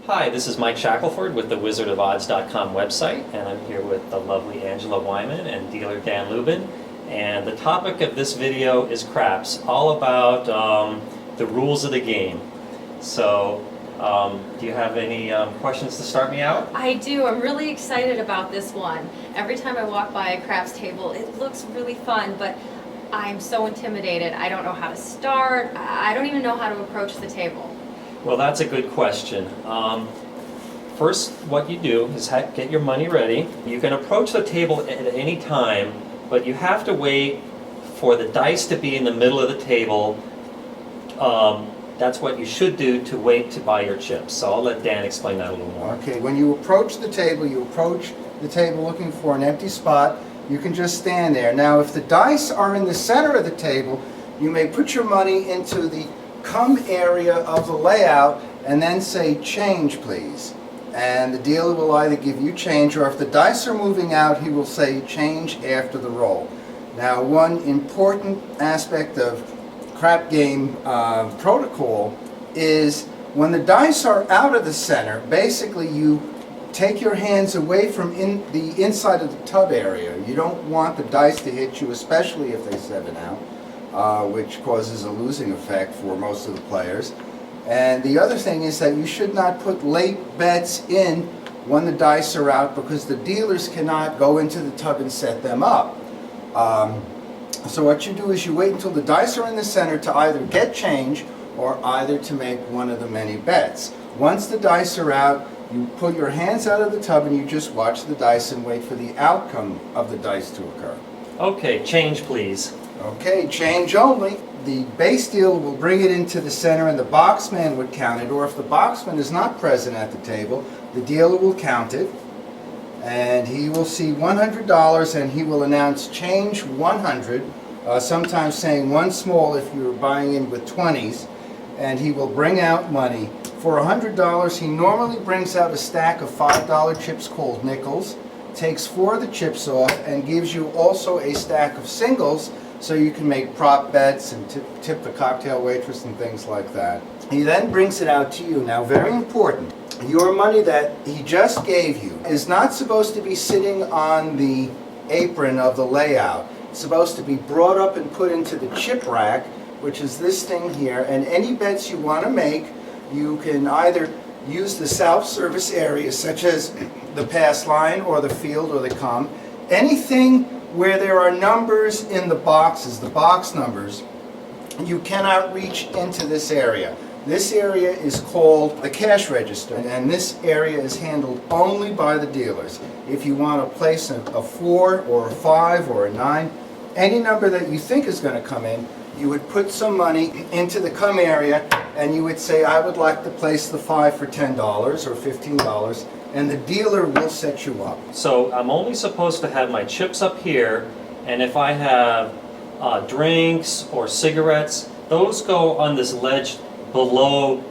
Hi, this is Mike Shackelford with the wizardofodds.com website, and I'm here with the lovely Angela Wyman and dealer Dan Lubin. And the topic of this video is craps, all about the rules of the game. So, do you have any questions to start me out? I do. I'm really excited about this one. Every time I walk by a craps table, it looks really fun, but I'm so intimidated. I don't know how to start. I don't even know how to approach the table. Well, that's a good question. First, what you do is get your money ready. You can approach the table at any time, but you have to wait for the dice to be in the middle of the table. That's what you should do to wait to buy your chips. So I'll let Dan explain that a little more. Okay, when you approach the table looking for an empty spot. You can just stand there. Now, if the dice are in the center of the table, you may put your money into the come area of the layout and then say change please, and the dealer will either give you change, or if the dice are moving out, he will say change after the roll. Now, one important aspect of crap game protocol is when the dice are out of the center, basically you take your hands away from the inside of the tub area. You don't want the dice to hit you, especially if they seven out, which causes a losing effect for most of the players. And the other thing is that you should not put late bets in when the dice are out, because the dealers cannot go into the tub and set them up. So what you do is you wait until the dice are in the center to either get change or either to make one of the many bets. Once the dice are out, you pull your hands out of the tub and you just watch the dice and wait for the outcome of the dice to occur. Okay, change please. Okay, change only. The base dealer will bring it into the center and the boxman would count it, or if the boxman is not present at the table, the dealer will count it and he will see $100 and he will announce change 100, sometimes saying one small if you're buying in with 20s, and he will bring out money. For $100, he normally brings out a stack of $5 chips called nickels, takes 4 of the chips off, and gives you also a stack of singles so you can make prop bets and tip the cocktail waitress and things like that. He then brings it out to you. Now, very important, your money that he just gave you is not supposed to be sitting on the apron of the layout. It's supposed to be brought up and put into the chip rack, which is this thing here, and any bets you want to make, you can either use the self-service area, such as the pass line or the field or the come. Anything where there are numbers in the boxes, the box numbers, you cannot reach into this area. This area is called the cash register, and this area is handled only by the dealers. If you want to place a 4 or a 5 or a 9, any number that you think is going to come in, you would put some money into the come area and you would say, I would like to place the 5 for $10 or $15, and the dealer will set you up. So I'm only supposed to have my chips up here, and if I have drinks or cigarettes, those go on this ledge below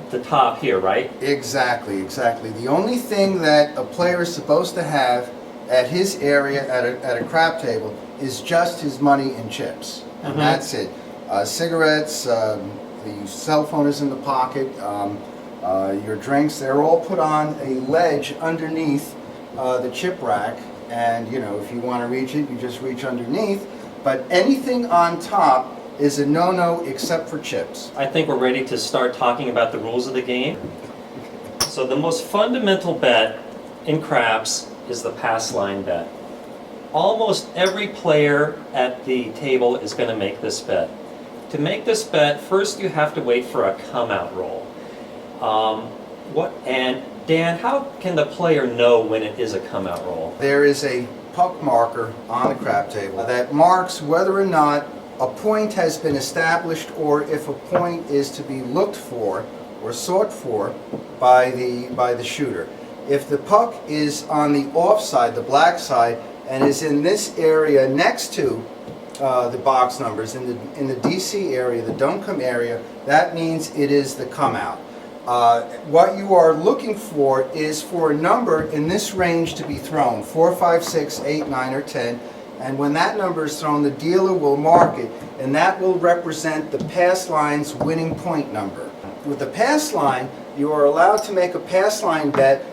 the top here, right? Exactly, exactly. The only thing that a player is supposed to have at his area at a crap table is just his money and chips. And that's it. Cigarettes, the cell phone is in the pocket, your drinks, they're all put on a ledge underneath the chip rack, and you know, if you want to reach it, you just reach underneath, but anything on top is a no-no except for chips. I think we're ready to start talking about the rules of the game. So the most fundamental bet in craps is the pass line bet. Almost every player at the table is going to make this bet. To make this bet, first you have to wait for a come-out roll. And Dan, how can the player know when it is a come-out roll? There is a puck marker on the crap table that marks whether or not a point has been established, or if a point is to be looked for or sought for by the shooter. If the puck is on the off side, the black side, and is in this area next to the box numbers, in the DC area, the don't come area, that means it is the come out. What you are looking for is for a number in this range to be thrown, 4, 5, 6, 8, 9, or 10, and when that number is thrown, the dealer will mark it, and that will represent the pass line's winning point number. With the pass line, you are allowed to make a pass line bet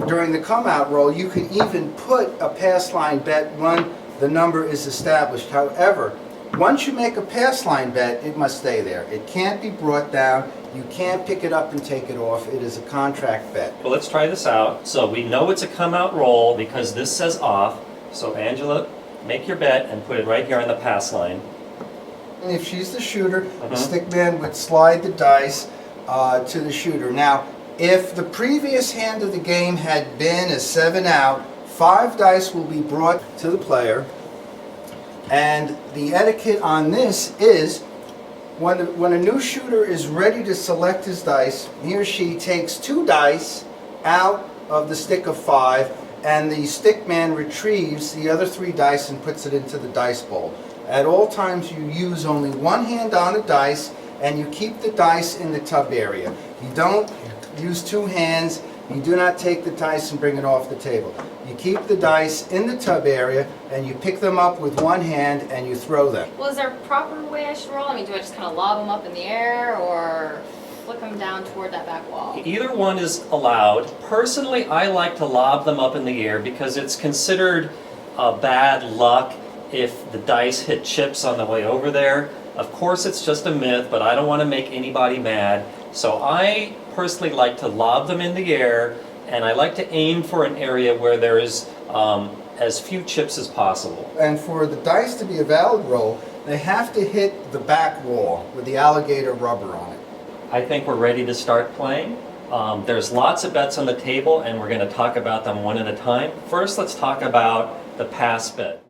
during the come-out roll. You can even put a pass line bet when the number is established. However, once you make a pass line bet, it must stay there. It can't be brought down. You can't pick it up and take it off. It is a contract bet. Well, let's try this out. So we know it's a come-out roll because this says off. So Angela, make your bet and put it right here on the pass line. And if she's the shooter, the stick man would slide the dice to the shooter. Now, if the previous hand of the game had been a 7 out, 5 dice will be brought to the player. And the etiquette on this is when a new shooter is ready to select his dice, he or she takes 2 dice out of the stick of 5, and the stick man retrieves the other 3 dice and puts it into the dice bowl. At all times you use only 1 hand on the dice, and you keep the dice in the tub area. You don't use 2 hands. You do not take the dice and bring it off the table. You keep the dice in the tub area, and you pick them up with 1 hand and you throw them. Well, is there a proper way I should roll? I mean, do I just kind of lob them up in the air or flick them down toward that back wall? Either one is allowed. Personally, I like to lob them up in the air because it's considered bad luck if the dice hit chips on the way over there. Of course, it's just a myth, but I don't want to make anybody mad. So I personally like to lob them in the air, and I like to aim for an area where there is as few chips as possible. And for the dice to be a valid roll, they have to hit the back wall with the alligator rubber on it. I think we're ready to start playing. There's lots of bets on the table, and we're going to talk about them one at a time. First, let's talk about the pass bet.